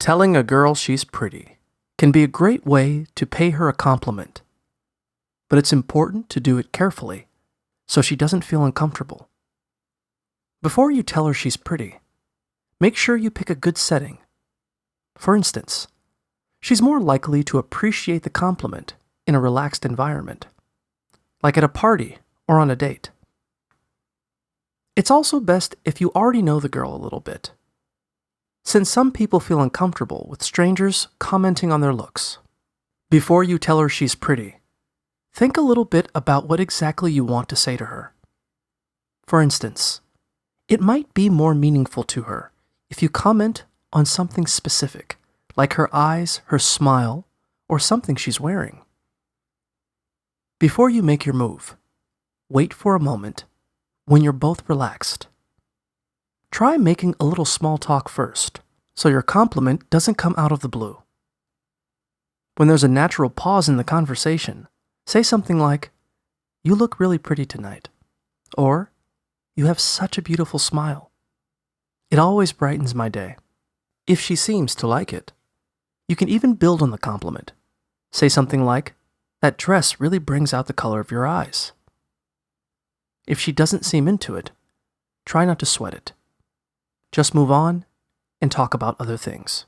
Telling a girl she's pretty can be a great way to pay her a compliment, but it's important to do it carefully so she doesn't feel uncomfortable. Before you tell her she's pretty, make sure you pick a good setting. For instance, she's more likely to appreciate the compliment in a relaxed environment, like at a party or on a date. It's also best if you already know the girl a little bit, since some people feel uncomfortable with strangers commenting on their looks. Before you tell her she's pretty, think a little bit about what exactly you want to say to her. For instance, it might be more meaningful to her if you comment on something specific, like her eyes, her smile, or something she's wearing. Before you make your move, wait for a moment when you're both relaxed. Try making a little small talk first, so your compliment doesn't come out of the blue. When there's a natural pause in the conversation, say something like, "You look really pretty tonight," or "You have such a beautiful smile. It always brightens my day." If she seems to like it, you can even build on the compliment. Say something like, "That dress really brings out the color of your eyes." If she doesn't seem into it, try not to sweat it. Just move on and talk about other things.